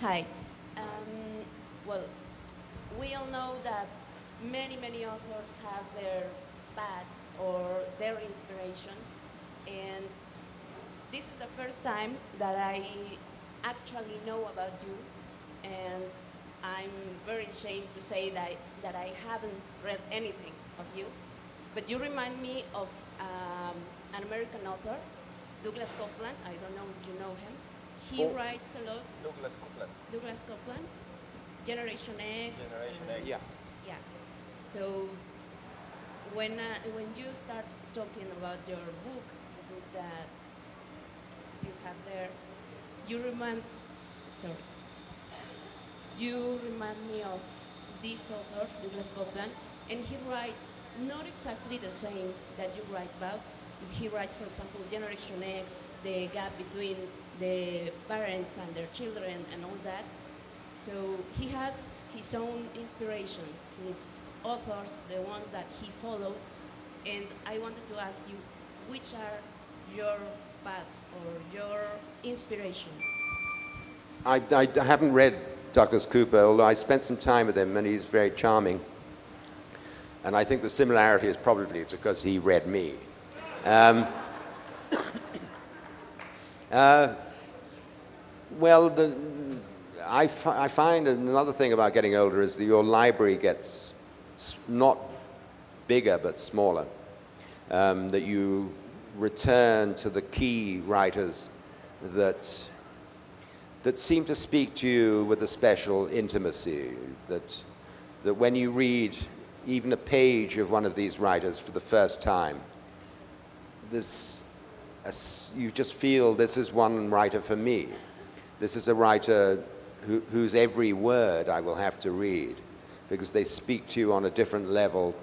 Hi. Um, well, we all know that many authors have their paths or their inspirations, and this is the first time that I actually know about you, and I'm very ashamed to say that I haven't read anything of you, but you remind me of an American author, Douglas Copeland. I don't know if you know him. He Oh, writes a lot. Douglas Copeland. Douglas Copeland, Generation X. Generation X. Yeah. Yeah. So when you start talking about your book, the book that you have there, you remind sorry, you remind me of this author, Douglas Copeland, and he writes not exactly the same that you write about. He writes, for example, Generation X, the gap between the parents and their children and all that. So he has his own inspiration, his authors, the ones that he followed, and I wanted to ask you, which are your paths or your inspirations? I haven't read Douglas Cooper, although I spent some time with him, and he's very charming. And I think the similarity is probably because he read me. Um, uh, well, I find another thing about getting older is that your library gets not bigger but smaller. That you return to the key writers that seem to speak to you with a special intimacy, that when you read even a page of one of these writers for the first time, you just feel this is one writer for me. This is a writer whose every word I will have to read because they speak to you on a different level.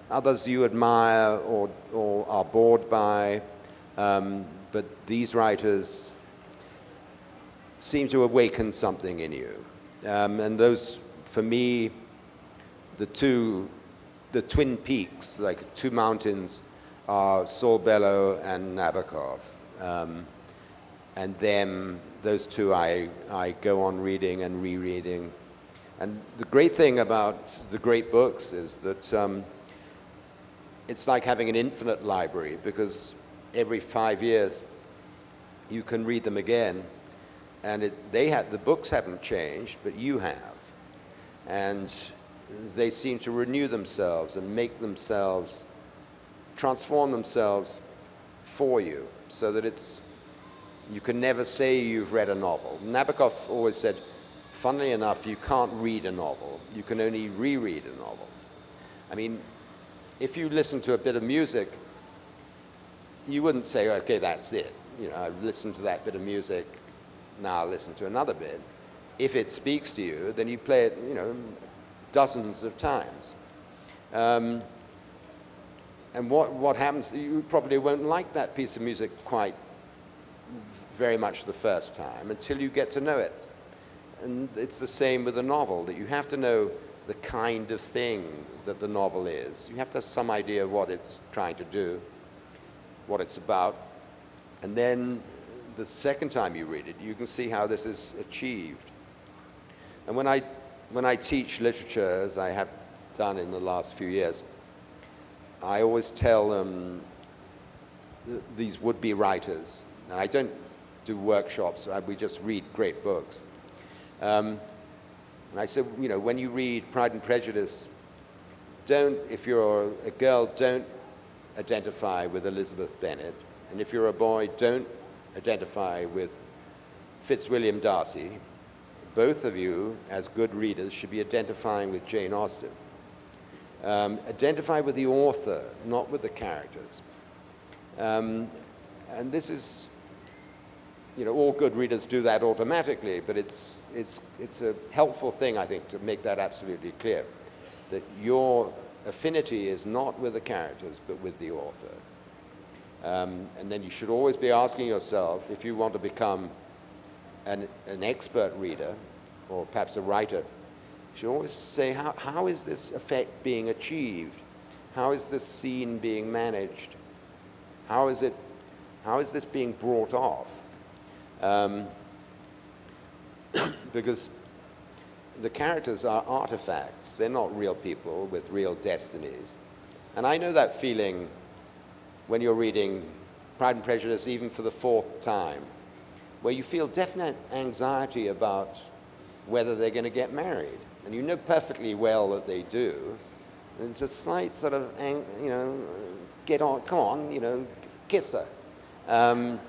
Others you admire or are bored by, but these writers seem to awaken something in you. And those, for me, the twin peaks, like two mountains, are Saul Bellow and Nabokov. And then those two I go on reading and rereading. And the great thing about the great books is that it's like having an infinite library, because every 5 years you can read them again. And the books haven't changed, but you have. And they seem to renew themselves and make themselves, transform themselves for you, so that you can never say you've read a novel. Nabokov always said, funnily enough, you can't read a novel, you can only reread a novel. I mean, if you listen to a bit of music, you wouldn't say, okay, that's it. You know, I've listened to that bit of music, now I'll listen to another bit. If it speaks to you, then you play it, you know, dozens of times. And what happens, you probably won't like that piece of music quite very much the first time until you get to know it. And it's the same with a novel, that you have to know the kind of thing that the novel is. You have to have some idea of what it's trying to do, what it's about, and then the second time you read it, you can see how this is achieved. And when I teach literature, as I have done in the last few years, I always tell them, these would-be writers, and I don't do workshops, we just read great books. And I said, you know, when you read Pride and Prejudice, if you're a girl, don't identify with Elizabeth Bennet. And if you're a boy, don't identify with Fitzwilliam Darcy. Both of you, as good readers, should be identifying with Jane Austen. Identify with the author, not with the characters. And this is, you know, all good readers do that automatically, but it's a helpful thing, I think, to make that absolutely clear, that your affinity is not with the characters, but with the author. And then you should always be asking yourself, if you want to become an expert reader, or perhaps a writer, you should always say, how is this effect being achieved? How is this scene being managed? How is this being brought off? because the characters are artifacts. They're not real people with real destinies. And I know that feeling when you're reading Pride and Prejudice, even for the fourth time, where you feel definite anxiety about whether they're going to get married. And you know perfectly well that they do. And there's a slight sort of, you know, get on, come on, you know, kiss her. And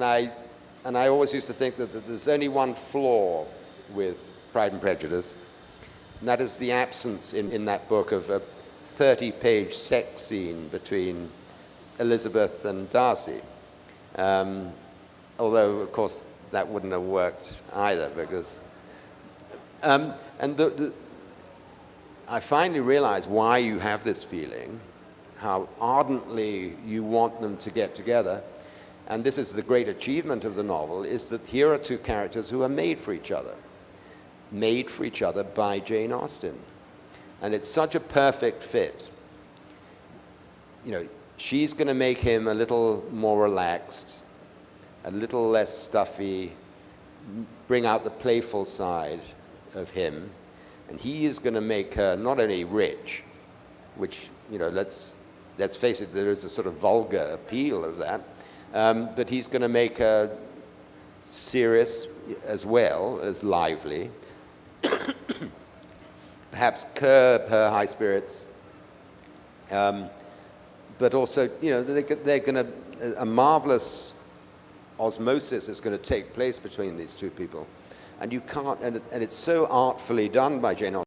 I always used to think that there's only one flaw with Pride and Prejudice, and that is the absence in that book of a 30-page sex scene between Elizabeth and Darcy. Although, of course, that wouldn't have worked either, because... I finally realized why you have this feeling, how ardently you want them to get together. And this is the great achievement of the novel, is that here are two characters who are made for each other by Jane Austen. And it's such a perfect fit. You know, she's going to make him a little more relaxed, a little less stuffy, bring out the playful side of him. And he is going to make her not only rich, which, you know, let's face it, there is a sort of vulgar appeal of that, but he's going to make her serious as well as lively, perhaps curb her high spirits, but also, you know, they're going to, a marvelous osmosis is going to take place between these two people. And you can't, and it's so artfully done by Jane Austen.